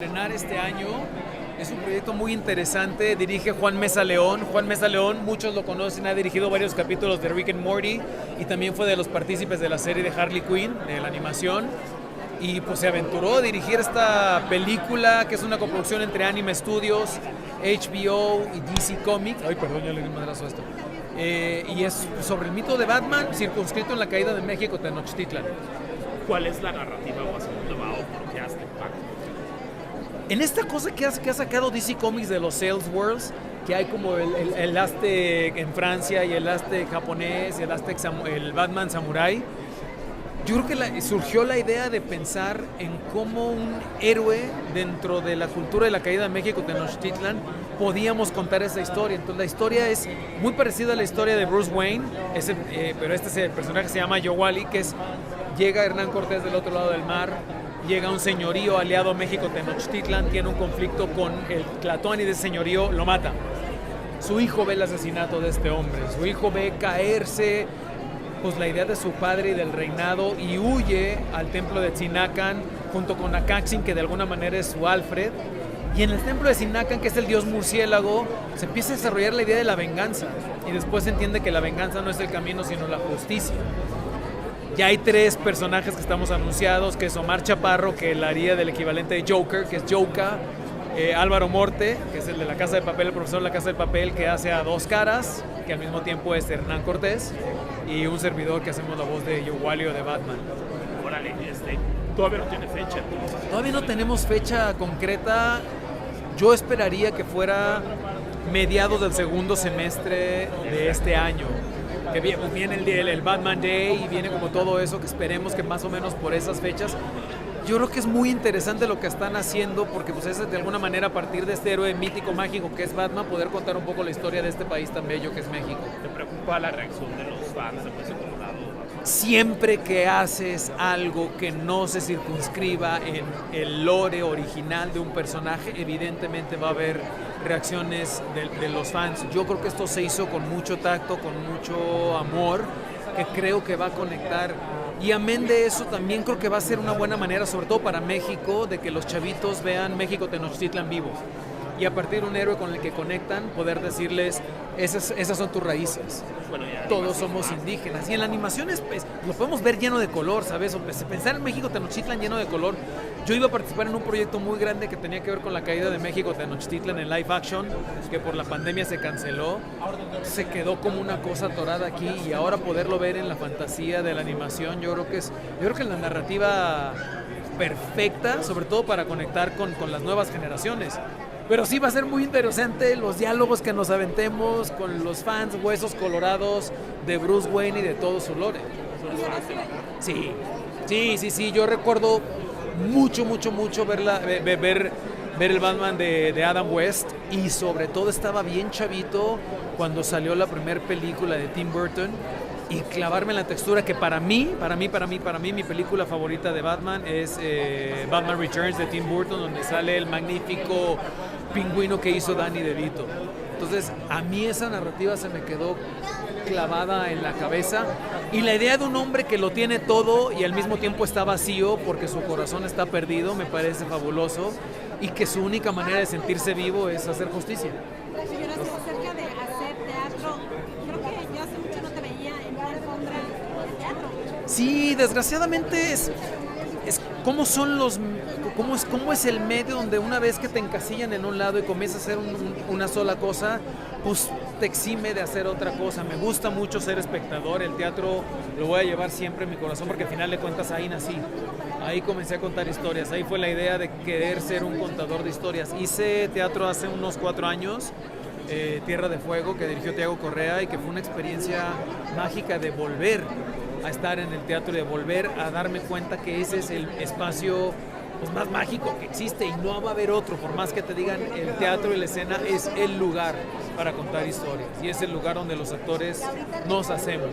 Estrenar este año. Es un proyecto muy interesante, dirige Juan Meza León. Juan Meza León, muchos lo conocen, ha dirigido varios capítulos de Rick and Morty y también fue de los partícipes de la serie de Harley Quinn, de la animación. Y pues se aventuró a dirigir esta película, que es una coproducción entre Anime Studios, HBO y DC Comics. Ay, perdón, ya le di madrazo a esto. Y es sobre el mito de Batman, circunscrito en la caída de México, Tenochtitlan. ¿Cuál es la narrativa o hacia dónde va o por qué hace impacto? En esta cosa que ha sacado DC Comics de los Elseworlds, que hay como el Aztec en Francia y el Aztec japonés y el Batman Samurai, yo creo que surgió la idea de pensar en cómo un héroe dentro de la cultura de la caída de México, Tenochtitlan, podíamos contar esa historia. Entonces la historia es muy parecida a la historia de Bruce Wayne, pero este es el personaje que se llama Yowali, que llega Hernán Cortés del otro lado del mar, llega un señorío aliado a México, Tenochtitlan, tiene un conflicto con el Tlatoani de ese señorío, lo mata. Su hijo ve el asesinato de este hombre, su hijo ve caerse pues la idea de su padre y del reinado y huye al templo de Tzinacan junto con Acaxin, que de alguna manera es su Alfred. Y en el templo de Tzinacan, que es el dios murciélago, se empieza a desarrollar la idea de la venganza y después se entiende que la venganza no es el camino sino la justicia. Ya hay 3 personajes que estamos anunciados, que es Omar Chaparro, que la haría del equivalente de Joker, que es Joker, Álvaro Morte, que es el de La Casa de Papel, el profesor de La Casa de Papel, que hace a Dos Caras, que al mismo tiempo es Hernán Cortés, y un servidor que hacemos la voz de Yowali o de Batman. Órale, todavía no tiene fecha entonces. Todavía no tenemos fecha concreta. Yo esperaría que fuera mediados del segundo semestre de este año. Que viene el Batman Day y viene como todo eso, que esperemos que más o menos por esas fechas. Yo creo que es muy interesante lo que están haciendo, porque pues es de alguna manera a partir de este héroe mítico, mágico que es Batman, poder contar un poco la historia de este país tan bello que es México. ¿Te preocupa la reacción de los fans de Hueso Colorado? Siempre que haces algo que no se circunscriba en el lore original de un personaje, evidentemente va a haber reacciones de los fans. Yo creo que esto se hizo con mucho tacto, con mucho amor, que creo que va a conectar. Y amén de eso, también creo que va a ser una buena manera, sobre todo para México, de que los chavitos vean México Tenochtitlan vivo. Y a partir de un héroe con el que conectan, poder decirles, esas son tus raíces. Bueno, todos somos indígenas. Y en la animación lo podemos ver lleno de color, ¿sabes? O pensar en México Tenochtitlan lleno de color. Yo iba a participar en un proyecto muy grande que tenía que ver con la caída de México Tenochtitlan en live action, que por la pandemia se canceló. Se quedó como una cosa atorada aquí, y ahora poderlo ver en la fantasía de la animación, yo creo que la narrativa perfecta, sobre todo para conectar con las nuevas generaciones. Pero sí va a ser muy interesante los diálogos que nos aventemos con los fans huesos colorados de Bruce Wayne y de todo su lore. Sí. Yo recuerdo mucho ver el Batman de Adam West, y sobre todo estaba bien chavito cuando salió la primera película de Tim Burton, y clavarme en la textura, que para mí, mi película favorita de Batman es Batman Returns de Tim Burton, donde sale el magnífico pingüino que hizo Danny DeVito. Entonces, a mí esa narrativa se me quedó clavada en la cabeza, y la idea de un hombre que lo tiene todo y al mismo tiempo está vacío porque su corazón está perdido me parece fabuloso, y que su única manera de sentirse vivo es hacer justicia. Señora, acerca de hacer teatro, creo que yo hace mucho no te veía en una alfombra de teatro. Sí, desgraciadamente es cómo es el medio, donde una vez que te encasillan en un lado y comienzas a hacer una sola cosa, pues te exime de hacer otra cosa. Me gusta mucho ser espectador, el teatro lo voy a llevar siempre en mi corazón, porque al final de cuentas ahí nací, ahí comencé a contar historias, ahí fue la idea de querer ser un contador de historias. Hice teatro hace unos 4 años, Tierra de Fuego, que dirigió Tiago Correa, y que fue una experiencia mágica de volver a estar en el teatro y de volver a darme cuenta que ese es el espacio pues más mágico que existe, y no va a haber otro. Por más que te digan, el teatro y la escena es el lugar para contar historias, y es el lugar donde los actores nos hacemos.